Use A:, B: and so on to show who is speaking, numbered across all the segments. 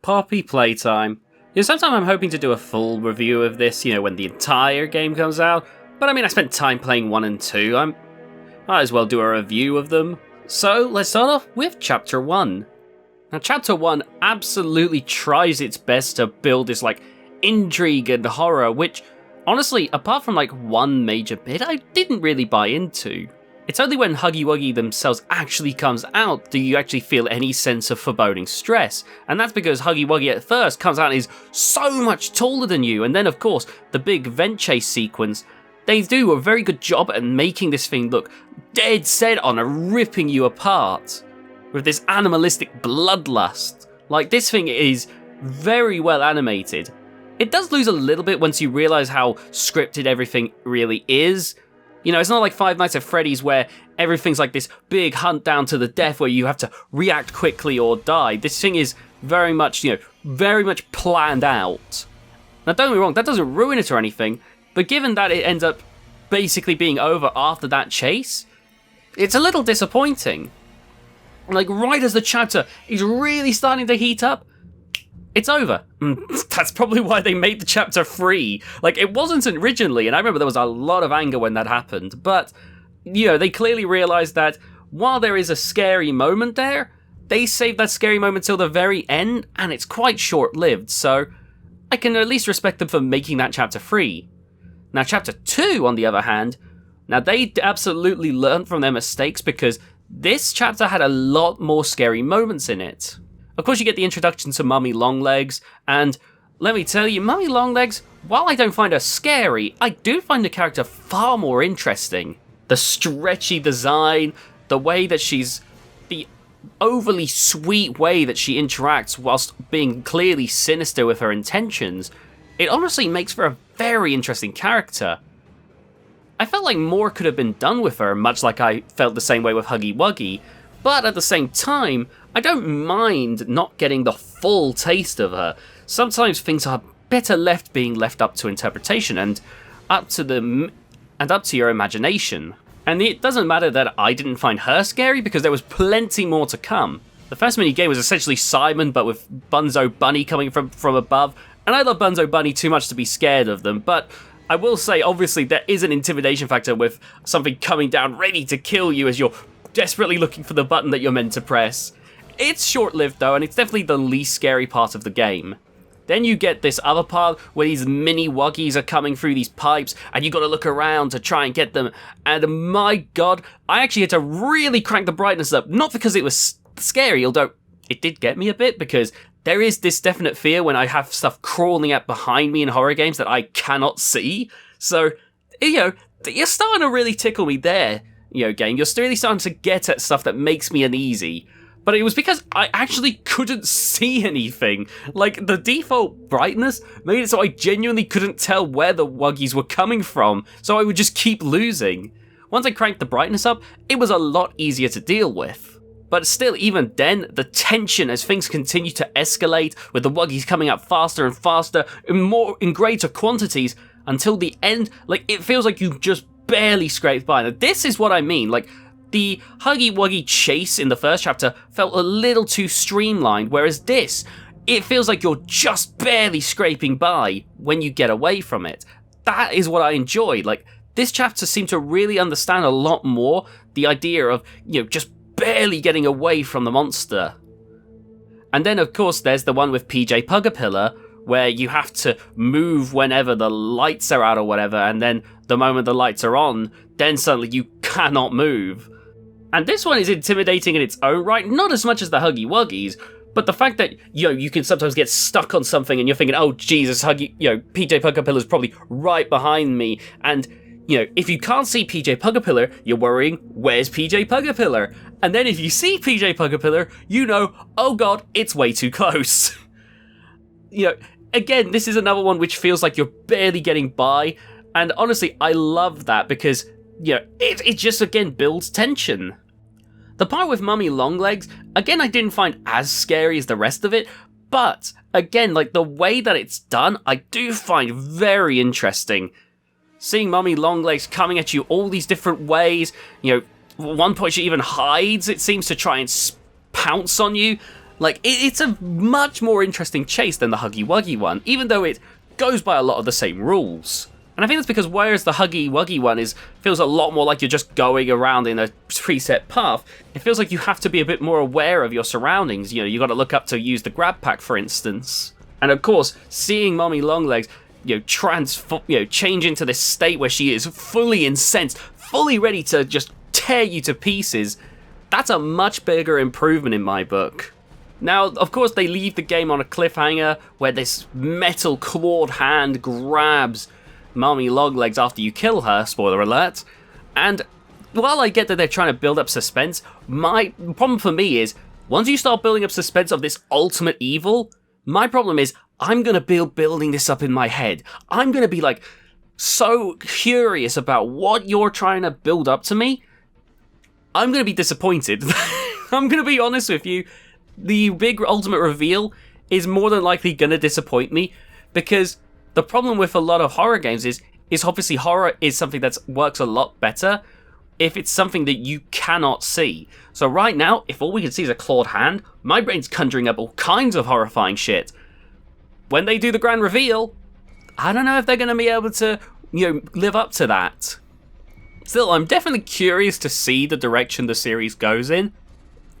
A: Poppy Playtime. Sometime I'm hoping to do a full review of this, when the entire game comes out. But I spent time playing 1 and 2. I might as well do a review of them. So let's start off with Chapter 1. Now Chapter 1 absolutely tries its best to build this intrigue and horror, which honestly, apart from one major bit, I didn't really buy into. It's only when Huggy Wuggy themselves actually comes out do you actually feel any sense of foreboding stress, and that's because Huggy Wuggy at first comes out and is so much taller than you, and then of course the big vent chase sequence, they do a very good job at making this thing look dead set on ripping you apart, with this animalistic bloodlust. This thing is very well animated. It does lose a little bit once you realise how scripted everything really is. It's not like Five Nights at Freddy's where everything's like this big hunt down to the death where you have to react quickly or die. This thing is very much, very much planned out. Now don't get me wrong, that doesn't ruin it or anything, but given that it ends up basically being over after that chase, it's a little disappointing. Right as the chapter is really starting to heat up, it's over. That's probably why they made the chapter free. It wasn't originally, and I remember there was a lot of anger when that happened, but, they clearly realized that while there is a scary moment there, they saved that scary moment till the very end, and it's quite short-lived, so I can at least respect them for making that chapter free. Now, Chapter 2, on the other hand, now they absolutely learned from their mistakes because this chapter had a lot more scary moments in it. Of course, you get the introduction to Mummy Longlegs, and let me tell you, Mummy Longlegs, while I don't find her scary, I do find the character far more interesting. The stretchy design, the way that the overly sweet way that she interacts whilst being clearly sinister with her intentions, it honestly makes for a very interesting character. I felt like more could have been done with her, much like I felt the same way with Huggy Wuggy, but at the same time, I don't mind not getting the full taste of her. Sometimes things are better being left up to interpretation and up to your imagination. And it doesn't matter that I didn't find her scary because there was plenty more to come. The first minigame was essentially Simon, but with Bunzo Bunny coming from above, and I love Bunzo Bunny too much to be scared of them, but I will say, obviously, there is an intimidation factor with something coming down ready to kill you as you're desperately looking for the button that you're meant to press. It's short-lived though, and it's definitely the least scary part of the game. Then you get this other part where these mini Wuggies are coming through these pipes, and you gotta look around to try and get them, and my god, I actually had to really crank the brightness up, not because it was scary, although it did get me a bit, because there is this definite fear when I have stuff crawling up behind me in horror games that I cannot see, so, you're starting to really tickle me there. Game, you're really starting to get at stuff that makes me uneasy. But it was because I actually couldn't see anything. The default brightness made it so I genuinely couldn't tell where the Wuggies were coming from, so I would just keep losing. Once I cranked the brightness up, it was a lot easier to deal with. But still, even then, the tension as things continue to escalate, with the Wuggies coming up faster and faster, in greater quantities, until the end, it feels like you've just barely scraped by. Now, this is what I mean, the Huggy Wuggy chase in the first chapter felt a little too streamlined, whereas this, it feels like you're just barely scraping by when you get away from it. That is what I enjoyed. This chapter seemed to really understand a lot more the idea of, just barely getting away from the monster. And then, of course, there's the one with PJ Pugapillar, where you have to move whenever the lights are out or whatever, and then the moment the lights are on, then suddenly you cannot move. And this one is intimidating in its own right, not as much as the Huggy Wuggies, but the fact that, you can sometimes get stuck on something and you're thinking, oh Jesus, PJ Pugapillar's probably right behind me, and, if you can't see PJ Pugapillar, you're worrying, where's PJ Pugapillar? And then if you see PJ Pugapillar, oh god, it's way too close. Again, this is another one which feels like you're barely getting by, and honestly, I love that because, it just, again, builds tension. The part with Mummy Longlegs, again, I didn't find as scary as the rest of it, but, again, the way that it's done, I do find very interesting. Seeing Mummy Longlegs coming at you all these different ways, at one point she even hides, it seems, to try and pounce on you. Like, it's a much more interesting chase than the Huggy Wuggy one, even though it goes by a lot of the same rules. And I think that's because whereas the Huggy Wuggy one feels a lot more like you're just going around in a preset path, it feels like you have to be a bit more aware of your surroundings. You know, you got to look up to use the grab pack, for instance. And of course, seeing Mommy Longlegs, change into this state where she is fully incensed, fully ready to just tear you to pieces, that's a much bigger improvement in my book. Now, of course, they leave the game on a cliffhanger where this metal clawed hand grabs Mommy Longlegs after you kill her, spoiler alert. And while I get that they're trying to build up suspense, my problem for me is, once you start building up suspense of this ultimate evil, my problem is, I'm going to be building this up in my head. I'm going to be like, so curious about what you're trying to build up to me. I'm going to be disappointed. I'm going to be honest with you. The big ultimate reveal is more than likely going to disappoint me, because the problem with a lot of horror games is obviously horror is something that works a lot better if it's something that you cannot see. So right now, if all we can see is a clawed hand, my brain's conjuring up all kinds of horrifying shit. When they do the grand reveal, I don't know if they're going to be able to, live up to that. Still, I'm definitely curious to see the direction the series goes in.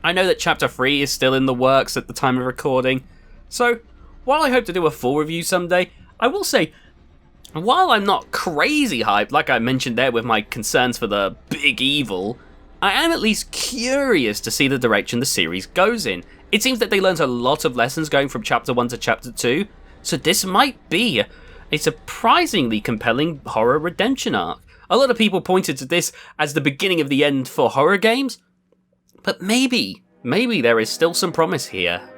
A: I know that Chapter 3 is still in the works at the time of recording, so while I hope to do a full review someday, I will say, while I'm not crazy hyped, like I mentioned there with my concerns for the big evil, I am at least curious to see the direction the series goes in. It seems that they learned a lot of lessons going from Chapter 1 to Chapter 2, so this might be a surprisingly compelling horror redemption arc. A lot of people pointed to this as the beginning of the end for horror games, but maybe there is still some promise here.